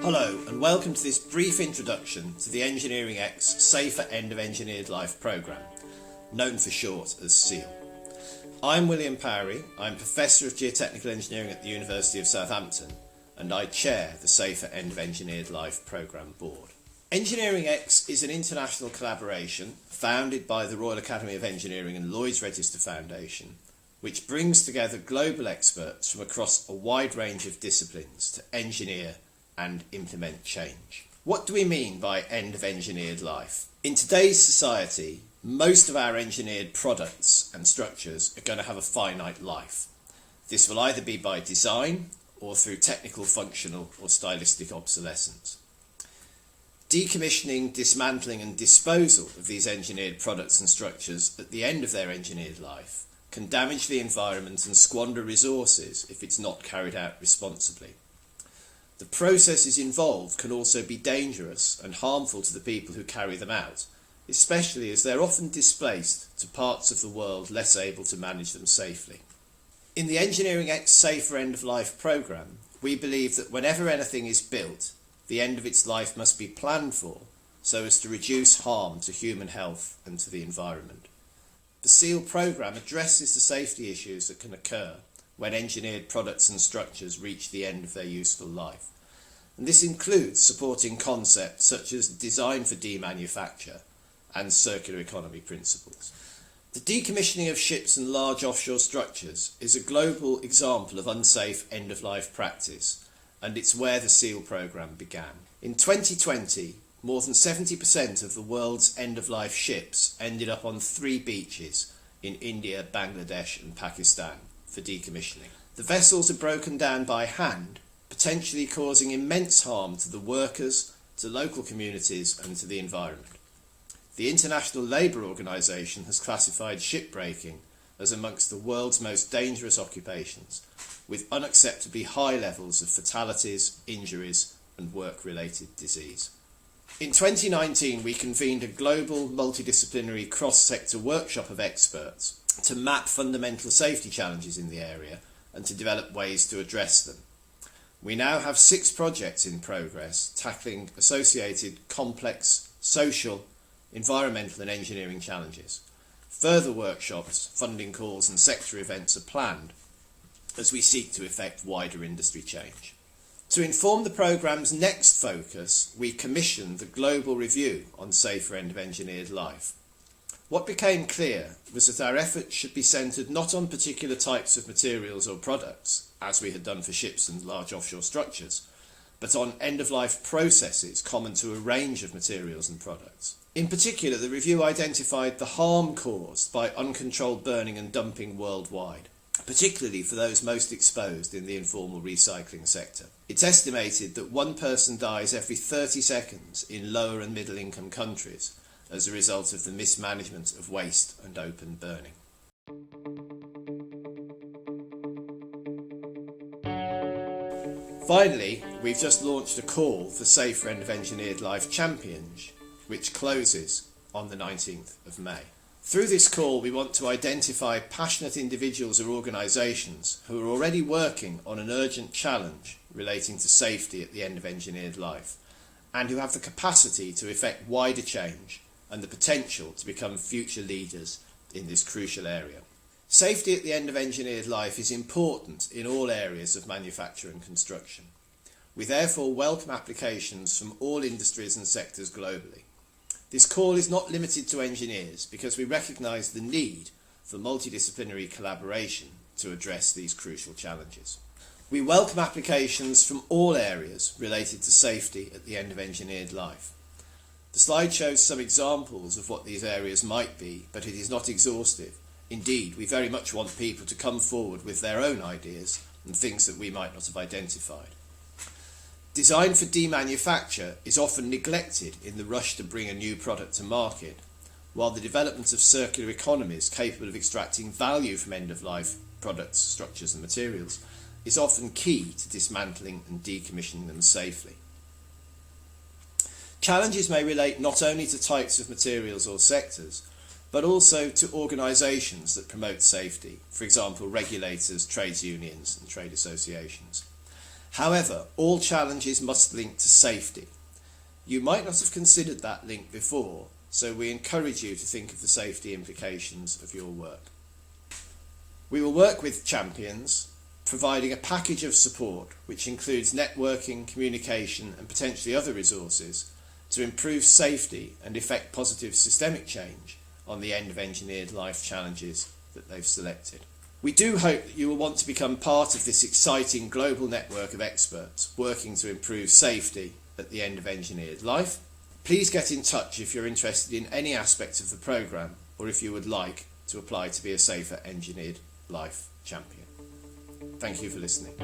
Hello and welcome to this brief introduction to the Engineering X Safer End of Engineered Life programme, known for short as SEAL. I'm William Powery, I'm Professor of Geotechnical Engineering at the University of Southampton and I chair the Safer End of Engineered Life programme board. Engineering X is an international collaboration founded by the Royal Academy of Engineering and Lloyd's Register Foundation, which brings together global experts from across a wide range of disciplines to engineer and implement change. What do we mean by end of engineered life? In today's society, most of our engineered products and structures are going to have a finite life. This will either be by design or through technical, functional or stylistic obsolescence. Decommissioning, dismantling and disposal of these engineered products and structures at the end of their engineered life can damage the environment and squander resources if it's not carried out responsibly. The processes involved can also be dangerous and harmful to the people who carry them out, especially as they're often displaced to parts of the world less able to manage them safely. In the Engineering X Safer End of Life programme, we believe that whenever anything is built, the end of its life must be planned for so as to reduce harm to human health and to the environment. The SEAL programme addresses the safety issues that can occur when engineered products and structures reach the end of their useful life. And this includes supporting concepts such as design for demanufacture and circular economy principles. The decommissioning of ships and large offshore structures is a global example of unsafe end-of-life practice, and it's where the SEAL programme began. In 2020, more than 70% of the world's end-of-life ships ended up on 3 beaches in India, Bangladesh and Pakistan for decommissioning. The vessels are broken down by hand, potentially causing immense harm to the workers, to local communities and to the environment. The International Labour Organization has classified shipbreaking as amongst the world's most dangerous occupations, with unacceptably high levels of fatalities, injuries and work-related disease. In 2019, we convened a global multidisciplinary cross-sector workshop of experts to map fundamental safety challenges in the area and to develop ways to address them. We now have 6 projects in progress tackling associated complex social, environmental and engineering challenges. Further workshops, funding calls and sector events are planned as we seek to effect wider industry change. To inform the programme's next focus, we commissioned the Global Review on Safer End of Engineered Life. What became clear was that our efforts should be centred not on particular types of materials or products, as we had done for ships and large offshore structures, but on end-of-life processes common to a range of materials and products. In particular, the review identified the harm caused by uncontrolled burning and dumping worldwide, particularly for those most exposed in the informal recycling sector. It's estimated that 1 person dies every 30 seconds in lower and middle income countries as a result of the mismanagement of waste and open burning. Finally, we've just launched a call for Safer End of Engineered Life Champions, which closes on the 19th of May. Through this call, we want to identify passionate individuals or organisations who are already working on an urgent challenge relating to safety at the end of engineered life, and who have the capacity to effect wider change and the potential to become future leaders in this crucial area. Safety at the end of engineered life is important in all areas of manufacture and construction. We therefore welcome applications from all industries and sectors globally. This call is not limited to engineers because we recognise the need for multidisciplinary collaboration to address these crucial challenges. We welcome applications from all areas related to safety at the end of engineered life. The slide shows some examples of what these areas might be, but it is not exhaustive. Indeed, we very much want people to come forward with their own ideas and things that we might not have identified. Design for demanufacture is often neglected in the rush to bring a new product to market, while the development of circular economies capable of extracting value from end-of-life products, structures and materials is often key to dismantling and decommissioning them safely. Challenges may relate not only to types of materials or sectors, but also to organisations that promote safety, for example regulators, trades unions and trade associations. However, all challenges must link to safety. You might not have considered that link before, so we encourage you to think of the safety implications of your work. We will work with champions, providing a package of support which includes networking, communication and potentially other resources to improve safety and effect positive systemic change on the end of engineered life challenges that they've selected. We do hope that you will want to become part of this exciting global network of experts working to improve safety at the end of engineered life. Please get in touch if you're interested in any aspect of the programme or if you would like to apply to be a Safer Engineered Life champion. Thank you for listening.